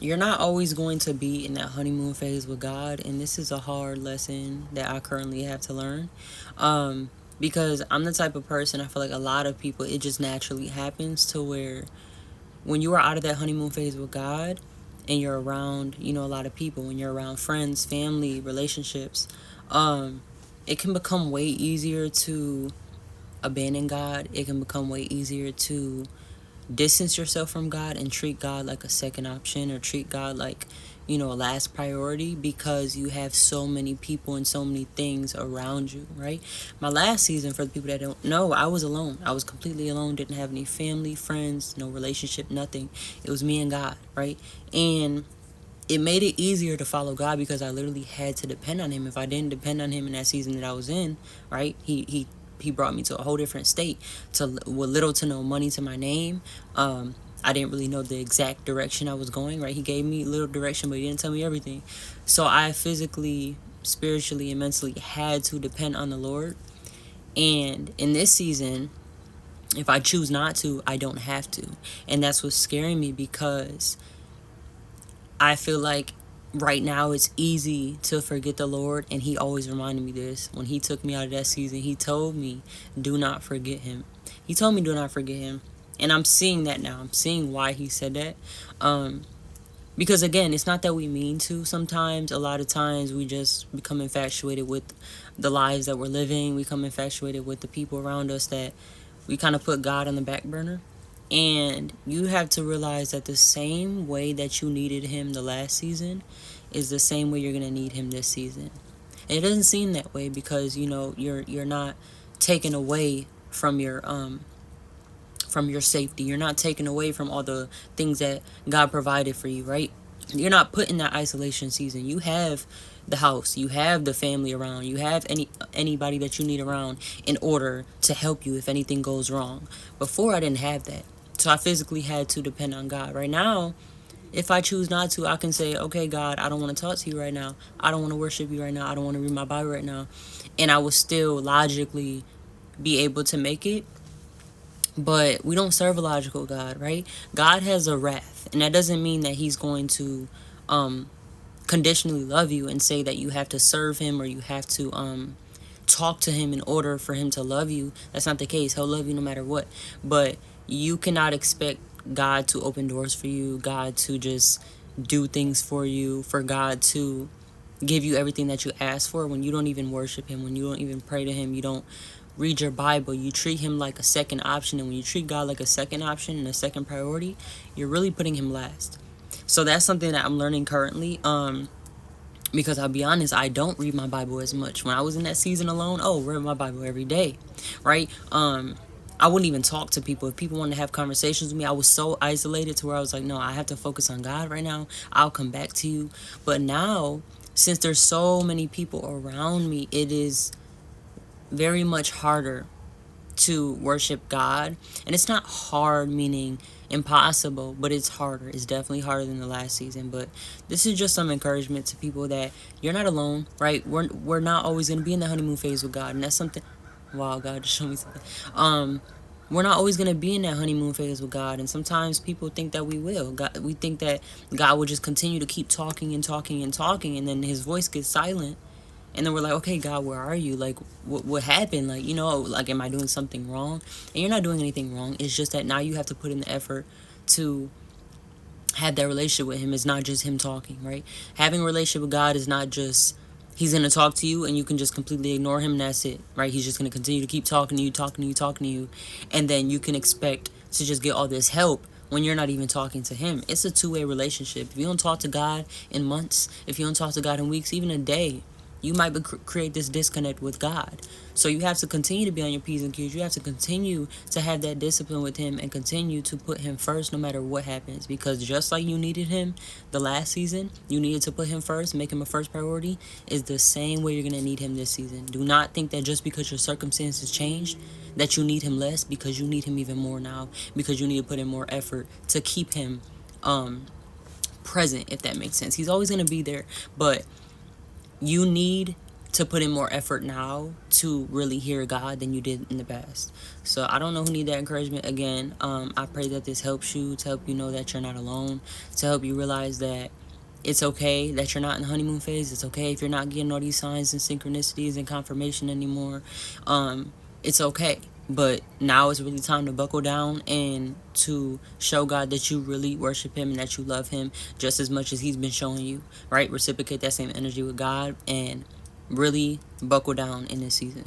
you're not always going to be in that honeymoon phase with God, and this is a hard lesson that I currently have to learn. Because I'm the type of person, I feel like a lot of people, it just naturally happens to where when you are out of that honeymoon phase with God and you're around, a lot of people, when you're around friends, family, relationships, it can become way easier to abandon God. It can become way easier to distance yourself from God and treat God like a second option, or treat God like, a last priority, because you have so many people and so many things around you, right? My last season, for the people that don't know, I was alone. I was completely alone, didn't have any family, friends, no relationship, nothing. It was me and God, right? And it made it easier to follow God because I literally had to depend on Him. If I didn't depend on Him in that season that I was in, right, he brought me to a whole different state, to with little to no money to my name. I didn't really know the exact direction I was going, right? He gave me little direction, but he didn't tell me everything. So I physically, spiritually, and mentally had to depend on the Lord. And in this season, if I choose not to, I don't have to. And that's what's scaring me, because I feel like right now it's easy to forget the Lord, and He always reminded me this. When He took me out of that season, He told me, do not forget Him. He told me, do not forget Him. And I'm seeing that now. I'm seeing why He said that. Because again, it's not that we mean to. Sometimes, a lot of times, we just become infatuated with the lives that we're living. We become infatuated with the people around us, that we kind of put God on the back burner. And you have to realize that the same way that you needed Him the last season is the same way you're going to need Him this season. And it doesn't seem that way, because you're not taken away from your safety. You're not taken away from all the things that God provided for you, right? You're not put in that isolation season. You have the house, you have the family around, you have anybody that you need around in order to help you if anything goes wrong. Before, I didn't have that. So I physically had to depend on God. Right now, if I choose not to, I can say, okay, God, I don't want to talk to you right now. I don't want to worship you right now. I don't want to read my Bible right now. And I will still logically be able to make it. But we don't serve a logical God, right? God has a wrath. And that doesn't mean that He's going to conditionally love you and say that you have to serve Him, or you have to talk to Him in order for Him to love you. That's not the case. He'll love you no matter what. But you cannot expect God to open doors for you, God to just do things for you, for God to give you everything that you ask for, when you don't even worship Him, when you don't even pray to Him, you don't read your Bible, you treat Him like a second option. And when you treat God like a second option and a second priority, you're really putting Him last. So that's something that I'm learning currently. Because I'll be honest, I don't read my Bible as much. When I was in that season alone, read my Bible every day, right? I wouldn't even talk to people. If people wanted to have conversations with me, I was so isolated to where I was like, no, I have to focus on God right now. I'll come back to you. But now, since there's so many people around me, it is very much harder to worship God. And it's not hard meaning impossible, but it's harder. It's definitely harder than the last season. But this is just some encouragement to people that you're not alone, right? We're not always going to be in the honeymoon phase with God. And that's something, wow, God just showed me something. We're not always going to be in that honeymoon phase with God. And sometimes people think that we will. We think that God will just continue to keep talking and talking and talking, and then His voice gets silent. And then we're like, okay, God, where are you? Like, what happened? Like, like, am I doing something wrong? And you're not doing anything wrong. It's just that now you have to put in the effort to have that relationship with Him. It's not just Him talking, right? Having a relationship with God is not just He's going to talk to you and you can just completely ignore Him and that's it, right? He's just going to continue to keep talking to you, talking to you, talking to you. And then you can expect to just get all this help when you're not even talking to Him. It's a two-way relationship. If you don't talk to God in months, if you don't talk to God in weeks, even a day, you might create this disconnect with God. So you have to continue to be on your P's and Q's. You have to continue to have that discipline with Him and continue to put Him first no matter what happens. Because just like you needed Him the last season, you needed to put Him first, make Him a first priority, is the same way you're going to need Him this season. Do not think that just because your circumstances changed, that you need Him less, because you need Him even more now. Because you need to put in more effort to keep Him present, if that makes sense. He's always going to be there, but you need to put in more effort now to really hear God than you did in the past. So I don't know who need that encouragement. Again, I pray that this helps you, to help you know that you're not alone, to help you realize that it's okay that you're not in the honeymoon phase. It's okay if you're not getting all these signs and synchronicities and confirmation anymore. It's okay. But now is really time to buckle down and to show God that you really worship him and that you love him just as much as he's been showing you, right? Reciprocate that same energy with God and really buckle down in this season.